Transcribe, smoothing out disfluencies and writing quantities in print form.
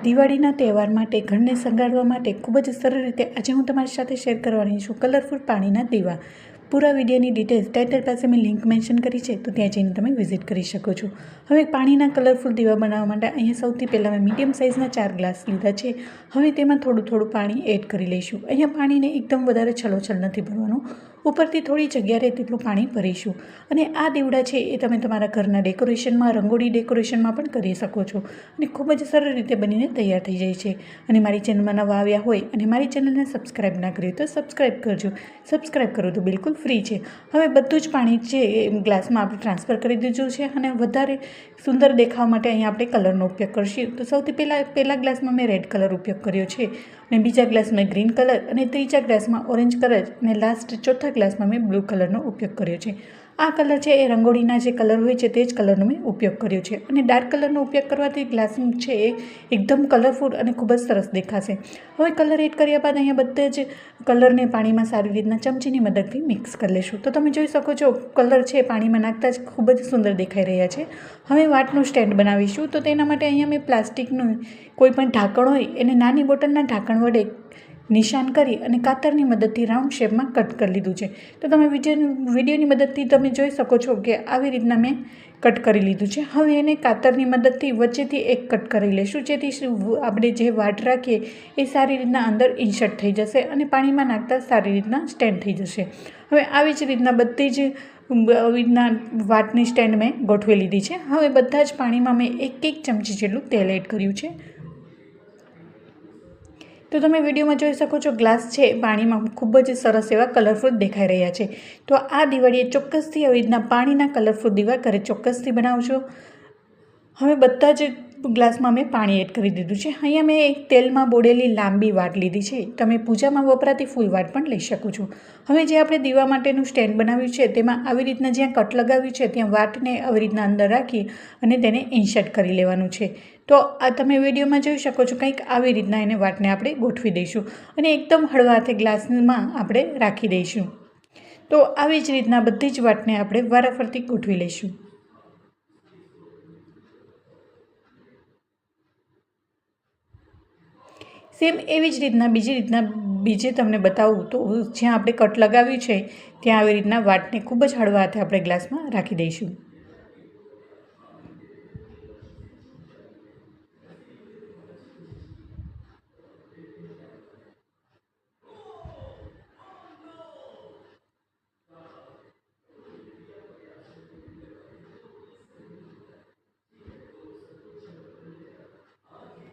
દિવાળીના તહેવાર માટે ઘરને શણગારવા માટે ખૂબ જ સરળ રીતે આજે હું તમારી સાથે શેર કરવાની છું કલરફુલ પાણીના દીવા. પૂરા વિડીયોની ડિટેલ્સ ટાઇટલ પાસે મેં લિંક મેન્શન કરી છે, તો ત્યાં જઈને તમે વિઝિટ કરી શકો છો. હવે પાણીના કલરફુલ દીવા બનાવવા માટે અહીંયા સૌથી પહેલાં મેં મીડિયમ સાઇઝના 4 ગ્લાસ લીધા છે. હવે તેમાં થોડું પાણી એડ કરી લઈશું. અહીંયા પાણીને એકદમ વધારે છલોછલ નથી ભરવાનું, ઉપરથી થોડી જગ્યા રહે તેટલું પાણી ભરીશું. અને આ દીવડા છે એ તમે તમારા ઘરના ડેકોરેશનમાં, રંગોળી ડેકોરેશનમાં પણ કરી શકો છો અને ખૂબ જ સરળ રીતે બનીને તૈયાર થઈ જાય છે. અને મારી ચેનલમાં નવા આવ્યા હોય અને મારી ચેનલને સબસ્ક્રાઈબ ના કરી તો સબસ્ક્રાઈબ કરજો. સબસ્ક્રાઈબ કરવું તો બિલકુલ ફ્રી છે. હવે બધું જ પાણી છે એ ગ્લાસમાં આપણે ટ્રાન્સફર કરી દીધું છે અને વધારે સુંદર દેખાવા માટે અહીંયા આપણે કલરનો ઉપયોગ કરીશું. તો સૌથી પહેલા ગ્લાસમાં મેં રેડ કલર ઉપયોગ કર્યો છે અને બીજા ગ્લાસમાં ગ્રીન કલર અને ત્રીજા ગ્લાસમાં ઓરેન્જ કલર અને લાસ્ટ ચોથા ગ્લાસમાં મેં બ્લુ કલરનો ઉપયોગ કર્યો છે. આ કલર છે એ રંગોળીના જે કલર હોય છે તે જ કલરનો મેં ઉપયોગ કર્યો છે અને ડાર્ક કલરનો ઉપયોગ કરવાથી ગ્લાસ છે એ એકદમ કલરફુલ અને ખૂબ જ સરસ દેખાશે. હવે કલર એડ કર્યા બાદ અહીંયા બધા જ કલરને પાણીમાં સારી રીતના ચમચીની મદદથી મિક્સ કરી લઈશું. તો તમે જોઈ શકો છો કલર છે પાણીમાં નાખતા જ ખૂબ જ સુંદર દેખાઈ રહ્યા છે. હવે વાટનું સ્ટેન્ડ બનાવીશું. તો તેના માટે અહીંયા મેં પ્લાસ્ટિકનું કોઈ પણ ઢાંકણ હોય એને નાની બોટલના ઢાંકણ વડે નિશાન કરી અને કાતરની મદદથી રાઉન્ડ શેપમાં કટ કરી લીધું છે. તો તમે વિડીયોની મદદથી તમે જોઈ શકો છો કે આવી રીતના મેં કટ કરી લીધું છે. હવે એને કાતરની મદદથી વચ્ચેથી એક કટ કરી લઈશું, જેથી આપણે જે વાટ રાખીએ એ સારી રીતના અંદર ઇન્સર્ટ થઈ જશે અને પાણીમાં નાખતા સારી રીતના સ્ટેન્ડ થઈ જશે. હવે આવી જ રીતના બધી જ આવી રીતના વાટની સ્ટેન્ડ મેં ગોઠવી લીધી છે. હવે બધા જ પાણીમાં મેં એક ચમચી જેટલું તેલ એડ કર્યું છે. તો તમે વિડીયોમાં જોઈ શકો છો ગ્લાસ છે પાણીમાં ખૂબ જ સરસ એવા કલરફુલ દેખાઈ રહ્યા છે. તો આ દિવાળીએ ચોક્કસથી આવી રીતના પાણીના કલરફુલ દીવા ઘરે ચોક્કસથી બનાવજો. હવે બધા જ ગ્લાસમાં મેં પાણી એડ કરી દીધું છે. અહીંયા મેં એક તેલમાં બોળેલી લાંબી વાટ લીધી છે. તમે પૂજામાં વપરાતી ફૂલ વાટ પણ લઈ શકો છો. હવે જે આપણે દીવા માટેનું સ્ટેન્ડ બનાવ્યું છે તેમાં આવી રીતના જ્યાં કટ લગાવ્યું છે ત્યાં વાટને આવી રીતના અંદર રાખી અને તેને ઇન્સર્ટ કરી લેવાનું છે. તો આ તમે વિડીયોમાં જોઈ શકો છો કંઈક આવી રીતના એને વાટને આપણે ગોઠવી દઈશું અને એકદમ હળવા હાથે ગ્લાસમાં આપણે રાખી દઈશું. તો આવી જ રીતના બધી જ વાટને આપણે વારાફરતી ગોઠવી લઈશું. સેમ એવી જ રીતના બીજે તમને બતાવું તો જ્યાં આપણે કટ લગાવ્યું છે ત્યાં આવી રીતના વાટને ખૂબ જ હળવા હાથે આપણે ગ્લાસમાં રાખી દઈશું.